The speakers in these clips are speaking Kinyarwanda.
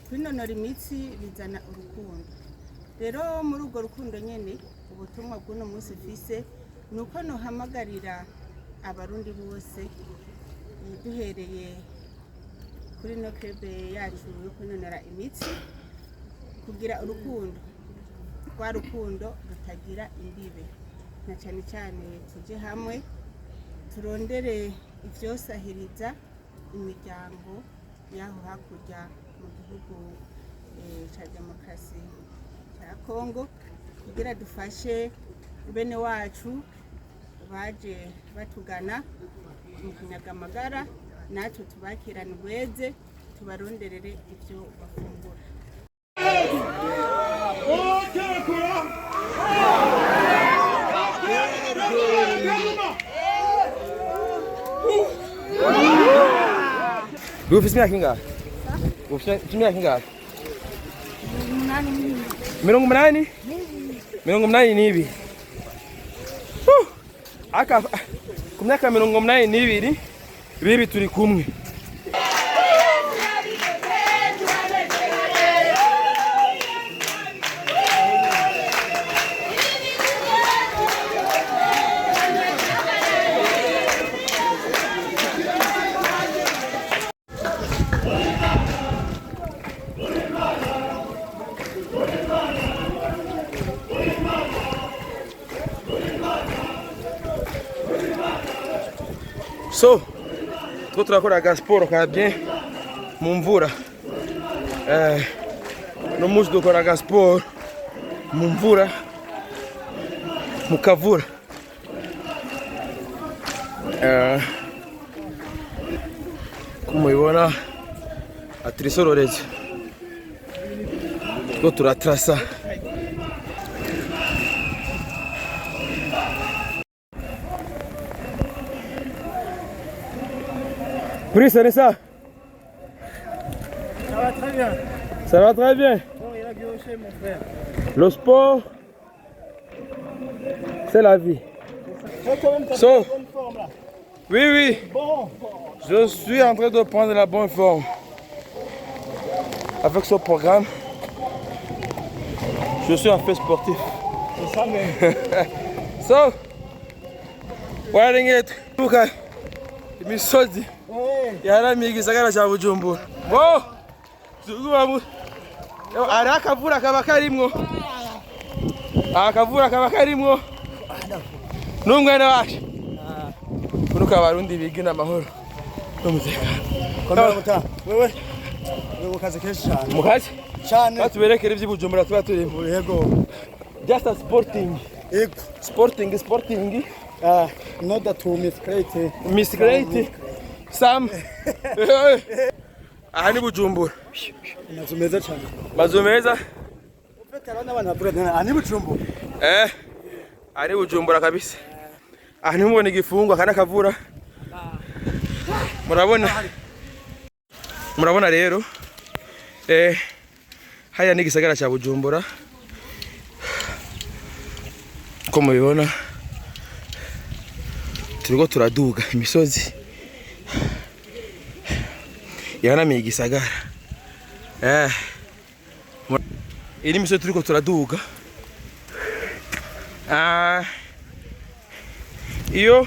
kwinonora imitsi bizana urukundo. Rero muri urwo rukundo nyene ubutumwa bw'uno munsi mfise nuko nohamagarira abarundi bose duhereye kuri no kebe yacu yo kwinonora imitsi kugira urukundo rwa rukundo rutagira imbibe, na cyane cyane tuje hamwe turondere ivyosahiriza imiryango yaho hakurya mu gihugu ca demokarasi ca Kongo kugira dufashe bene wacu baje batugana mu kunyagamagara, natwe tubakirane ubweze tubaronderere ivyo bafungura. Ufise imyaka ingahe? Ufise imyaka ingahe? 80. 82. Aka ku myaka 82 bibi turi kumwe. So, two turakora sport ka bien mu mvura. No munsi dukora sport mu mvura mu kavura. Kumubona aturisororeze. Two turatrasa. Muri, c'est ça? Ça va très bien. Ça va très bien. Bon, il a gauché, mon frère. Le sport, c'est la vie. So, oui, oui. Bon. Je suis en train de prendre la bonne forme. Avec ce programme, je suis un fait sportif. C'est ça même. So, wearing it. Okay. Imisozi. Yaramiye igisagara cya Bujumbura. Bo! Zugubamu. Ari akavura kaba karimwo. Akavura kaba karimwo. N'umwana wacu. Kunuka abarundi bigina amahoro. N'umutekano. Komera muta. Wewe. Wewe kaze kenshi cyane. Mukazi? Cyane. Batuberekere iby'Ibujumbura tuba turimo. Yego. Just a sporting. Yego. Sporting. Not that to miscreate. Miscreate. Sam. Aha ni Bujumbura. Mazu meza cyane. Mazu meza? Ufite abana bana aha ni Bujumbura. Ari Bujumbura kabisa. Aha ni mubona igifungwa kana kavura. Murabona rero haya ni gisagara cya Bujumbura. Ko mubibona turiko turaduga imisozi. Yanamiye igisagara. Iri misozi turiko turaduga. Iyo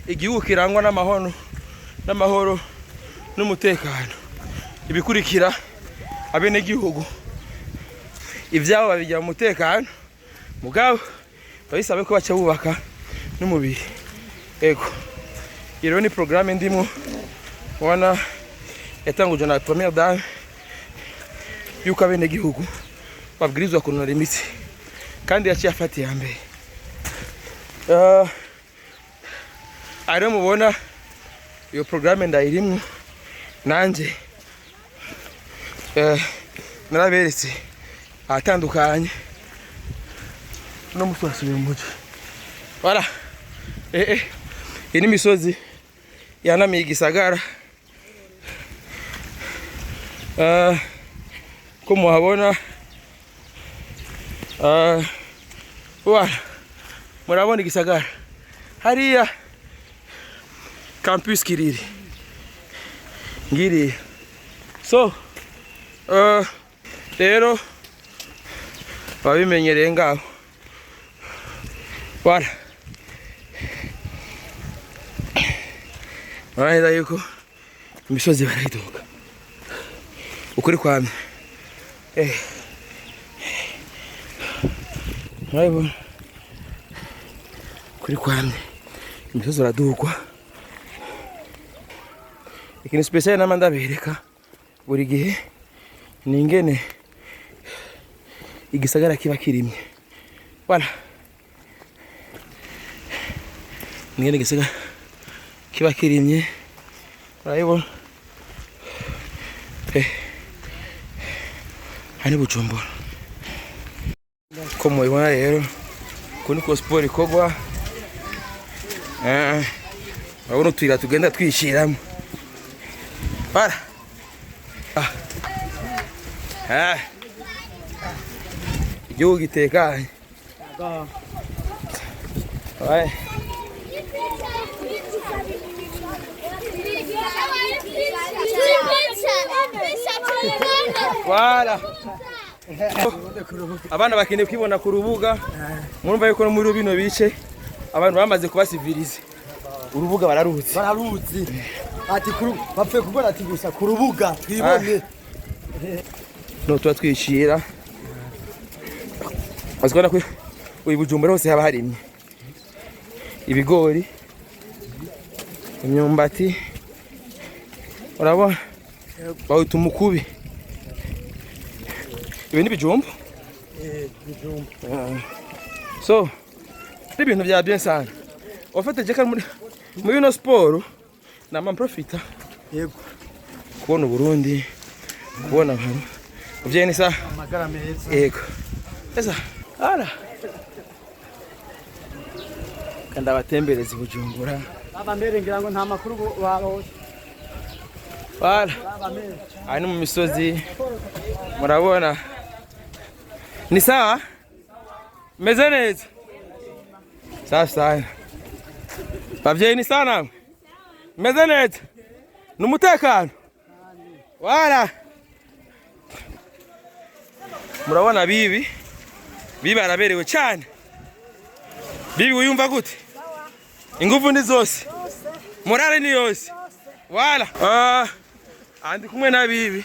igihugu kirangwa n'amahoro n'umutekano, ibikurikira abene gihugu ivyabo babigira mu mutekano, mugabo babisabe ko baca bubaka n'umubiri. Ego iro ni programme ndimo wana yatangujwe na première dame yuko abene gihugu babwirizwa kunonora imitsi kandi yaciye afatiye mbere. Ari mubona iyo programme ndayirimo nanje naraberetse atandukanye no muswasubiye mu muco. Voilà. Ini misozi yanamiye igisagara. Ko muhabona voilà. Murabona igisagara. Hariya campus kiriri. Ngiri. So rero babimenyereye ngaho wala baraheza yuko imisozi barayiduka ukuri kwamye murabibona ukuri kwamye imisozi baradukwa ikintu special nama ndabereka buri gihe ni ingene igisagara kiba kirimye wala ingene igisagara kiba kirimye urabibona hani Bujumbura ko mubibona rero ko niko siporo ikorwa urabona utuyira tugenda twishiramo para igihugu gitekanye wala abana bakeneye kwibona ku rubuga murumva yuko no muri bino bice abantu bamaze kubasivirize urubuga bararuzi ati bapfuye kugora ati gusa ku rubuga twibone no tuba twishira azikora ko uyu Bujumbura hose haba harimye ibigori imyumbati urabona bawita umukubi ibi ni bijumba so ibintu bya bien sana ofete je muri no sport na man profita yego kubona Burundi kubona abantu uvye ni sa amagara meza yego esa ara kanda batembereza Bujumbura baba mbere ngira ngo nta makuru baho wala ari mu misozi murabona ni sawa meze neza sasa bavyeyi ni sana meze neza n'umutekano wala murabona bibi araberewe cyane bibi uyumva gute ingufu ni zose morale ni yose wala andi kumwe na bibi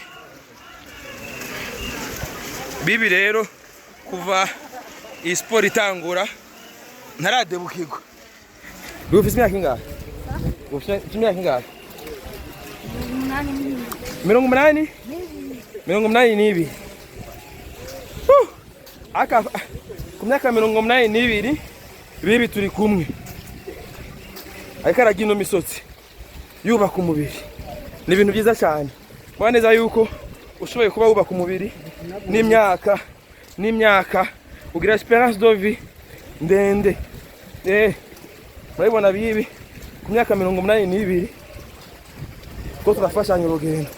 rero kuva iyi sport itangura ntaradebukirwa ufite imyaka ingahe ufite imyaka ingahe 82 aka ku myaka 82 bibi turi kumwe ariko aragino misotsi yubaka umubiri ni ibintu byiza cyane waneza yuko ushoboye kuba wubaka umubiri n'imyaka ugira esperance de vie ndende murabibona bibi ku myaka 82 ko turafashanya urugendo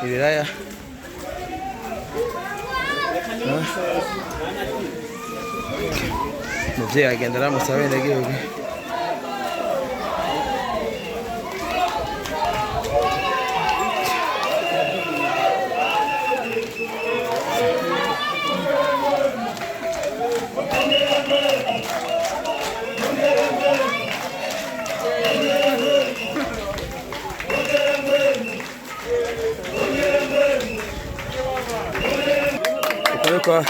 ibiraya muvyeyi agenda aramusa abenegihugu kwa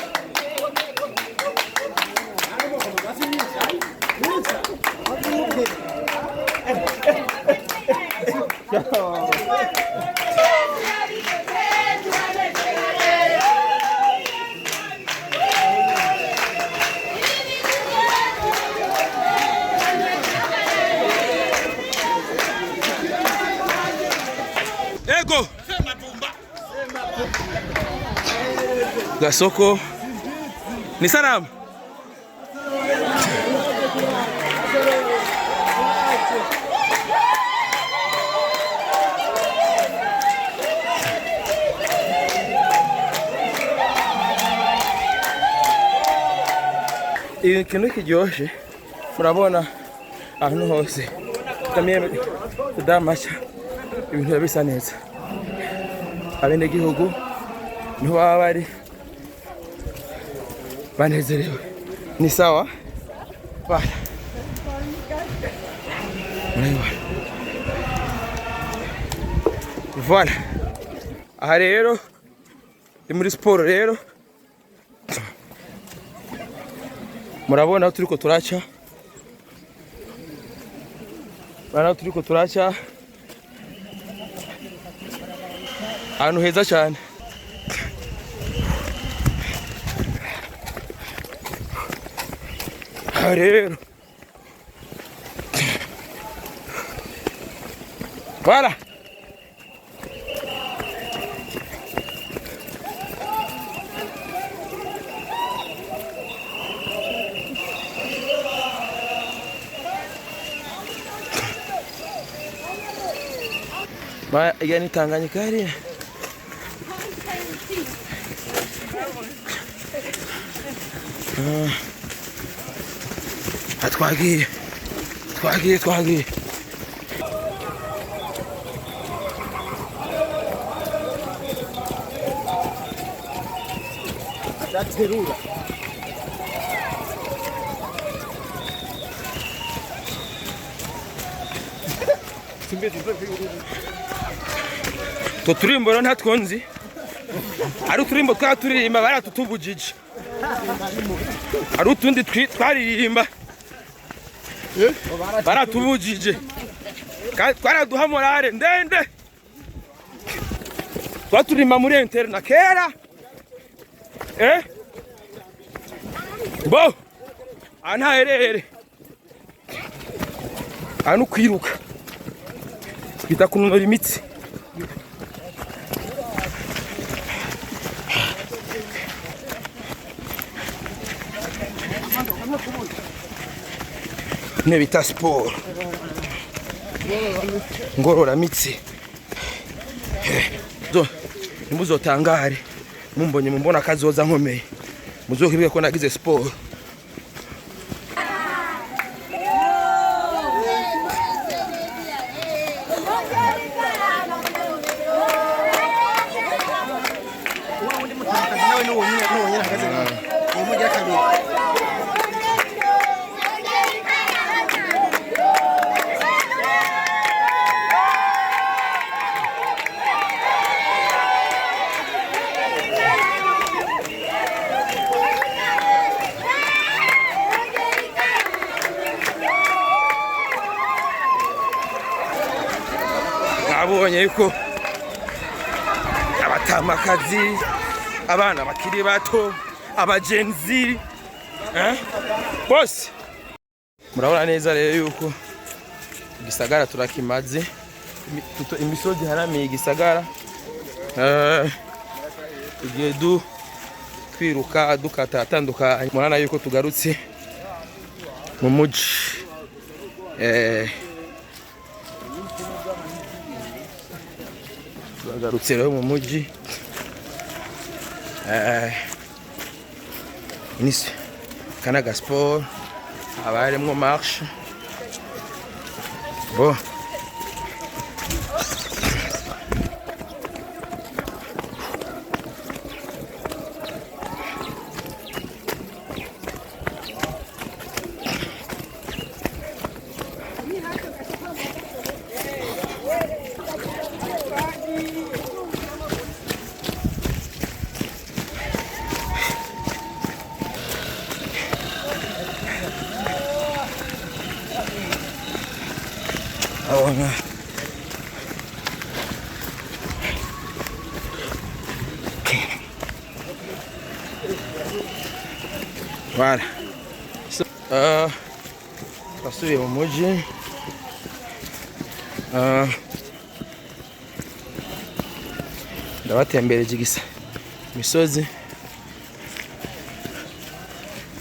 gasoko ni salama. Ikintu kiryoshye murabona ahantu hose kamye kudamasha ibintu bisa neza, abenegihugu niho baba bari banezerewe, ni sawa bana. Voilà, aha rero ni muri siporo rero, murabona aho turiko turaca, bana turiko turaca ahantu heza cyane. Aha rero voilà, yani Tanganyika hariya twagiye daterura to turimbo rero ntatwonzi, ari uturimbo twaturirimba baratutubujije, ari utundi twaririmba baratubujije, twaraduha morale ndende, twaturimba muri interna kera bo antaherere anu kwiruka bita kunonora imitsi. Ne bita siporo ngorora mitsi. Nimuzotangare mumbonye mumbona kazoza nkomeye, muzokibwe ko nagize siporo. Abonye yuko abatamakazi, abana bakiri bato, abagenzi bose murabona neza rero yuko igisagara turakimaze, imisozi haramiye igisagara, tugiye twiruka dukata atandukanye. Murana yuko tugarutse mu muji, tugarutse rero mu muji nisi kanaga sport, abaremwo marche bo awanga voilà. Twasubiye mu muji, ndabatembereje imisozi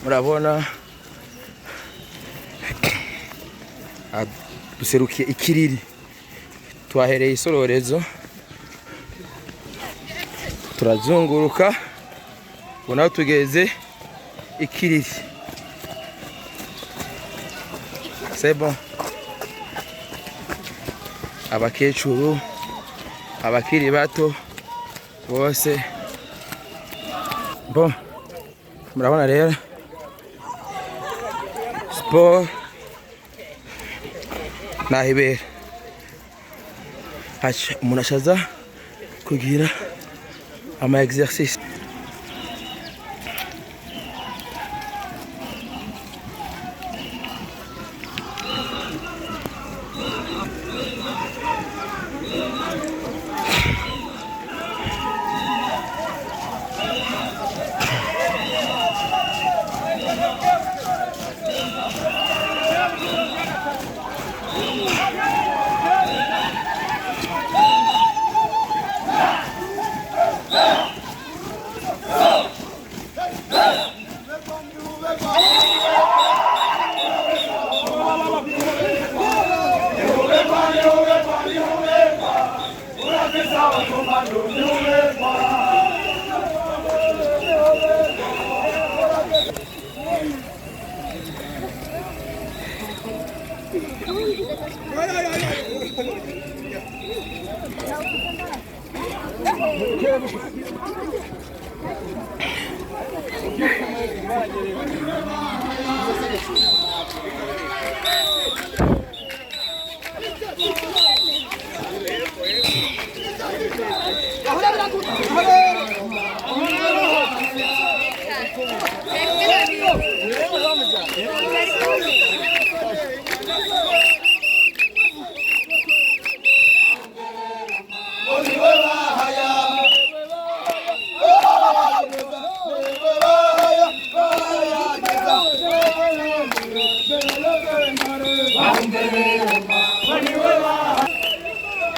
murabona duserukiye ikiriri, twahereye isororezo turazunguruka ubona tugeze ikiriri. C'est bon. Abakecuru, abakiri bato bose. Bon, murabona rero sport nahibera. Umuntu ashaza kugira ama exercice.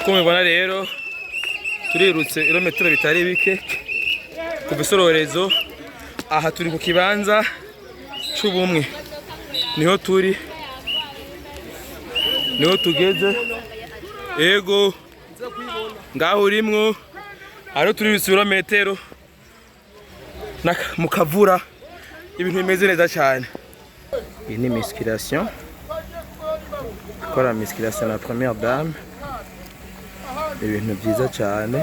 Kumubona rero turirutse ibirometero bitari bike kuva isororezo. Aha turi ku kibanza cy'ubumwe, niho turi, niho tugeze. Ego ngaho urimwo, aho turirutse ibirometero mu kavura, ibintu bimeze neza cyane. Iyi ni musculation, gukora musculation na première dame, ibintu byiza cyane.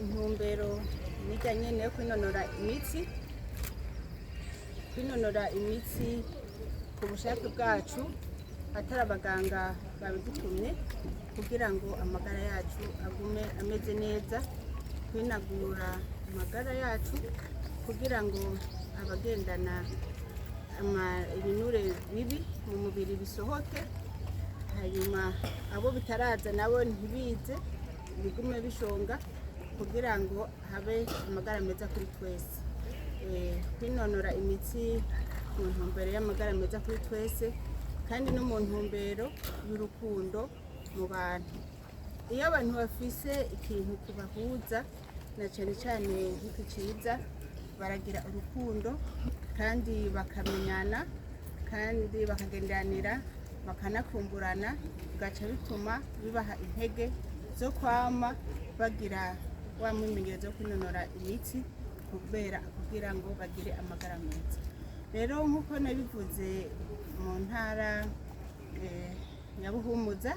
Intumbero nijyanye no kwinonora imitsi ku bushake bwacu, atari abaganga babidutumye, kugira ngo amagara yacu agume ameze neza, kwinagura amagara yacu kugira ngo abagendana ibinure bibi mu mubiri bisohoke, hanyuma abo bitaraza nabo ntibize bigume bishonga, kugira ngo habe amagara meza kuri twese. kwinonora imitsi mu ntumbero y'amagara meza kuri twese kandi no mu ntumbero y'urukundo mu bantu. Iyo abantu bafise ikintu kibahuza na cyane cyane nk'iki ciza baragira urukundo kandi bakamenyana kandi bakagenderanira bakanakumburana, bigaca bituma bibaha intege zo kwama bagira wa mwimenyerezo wo kwinonora imitsi kugira ngo bagire amagara meza. Rero nk'uko nabivuze mu ntara ya Buhumuza,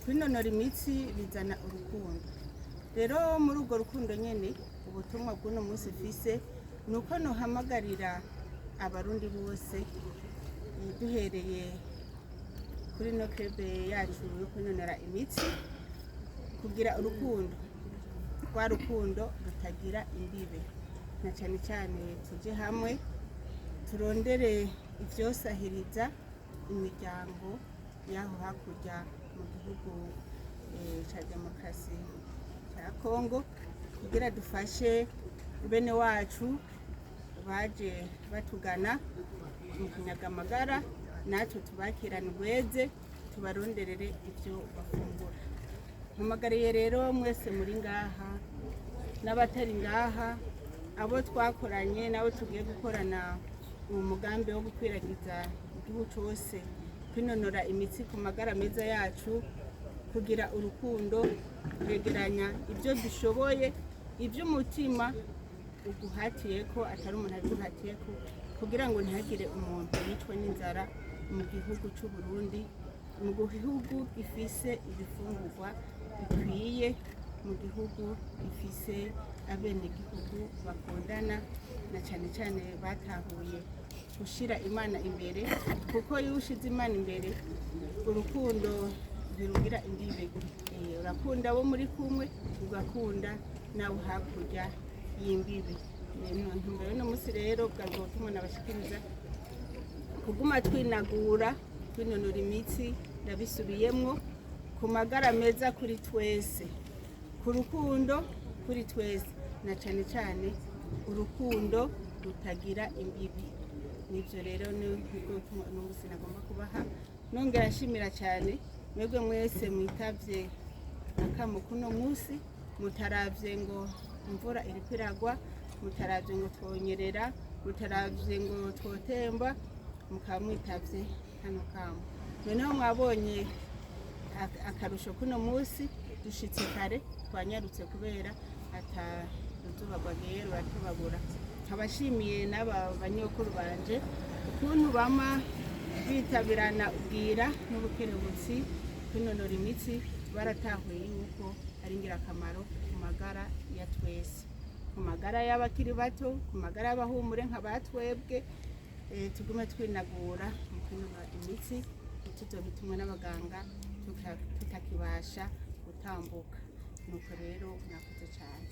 kwinonora imitsi bizana urukundo. Rero muri urwo rukundo nyene ubutumwa bw'uno munsi mfise nuko nohamagarira abarundi bose duhereye kuri no club yacu yo kwinonora imitsi kugira urukundo, rwa rukundo rutagira imbibe, na cyane cyane tuje hamwe turondere ivyosahiriza imiryango yaho hakurya mu gihugu ca demokarasi ca Kongo kugira dufashe bene wacu baje batugana mu kunyagamagara, natwe tubakirane ubweze tubaronderere ivyo bafungura. Mpamagariye rero mwese muri ngaha n'abatari ngaha, abo twakoranye nabo tugiye gukorana mu mugambi wo gukwiragiza igihugu cyose kwinonora imitsi ku magara meza yacu, kugira urukundo, kwegeranya ibyo dushoboye, iby'umutima uguhatiye ko atari umuntu abiguhatiye ko, kugira ngo ntihagire umuntu yicwe n'inzara mu gihugu cy'u Burundi, mu gihugu gifise ibifungurwa bikwiye, mu gihugu gifise abenegihugu bakundana na cyane cyane batahuye gushira Imana imbere, kuko iyo ushize Imana imbere urukundo ntirugira imbibe. Urakunda abo muri kumwe, ugakunda nawe hakurya y'imbibe. Ntumbero no musi rero bwabwo butumwa nabashikiriza kuguma twinagura, twinonora imitsi, ndabisubiyemwo, ku magara meza kuri twese, ku rukundo kuri twese, na cyane cyane urukundo rutagira imbibi. Nivyo rero nibwo butumwa no musi nagomba kubaha, nongera nshimira cyane mwebwe mwese mwitavye akamo kuno musi, mutaravye ngo imvura iriko iragwa, mutaravye ngo twonyerera, mutaravye ngo twotemba, mukaba mwitavye hano kamo. Noneho mwabonye akarusho kuno musi, dushitse kare, twanyarutse kubera ata ruzuba rwagiye ruratubabura. Abashimiye n'aba banyokuru banje ukuntu bama bitabirana ubwira n'ubukerebutsi kwinonora imitsi, baratahuye yuko ari ingirakamaro ku magara ya twese, ku magara y'abakiri bato, ku magara y'abahumure nk'abatwebwe. Tugume twinagura mu kwinonora imitsi, tuzobitumwe n'abaganga tutakibasha gutambuka. Nuko rero mwakoze cyane.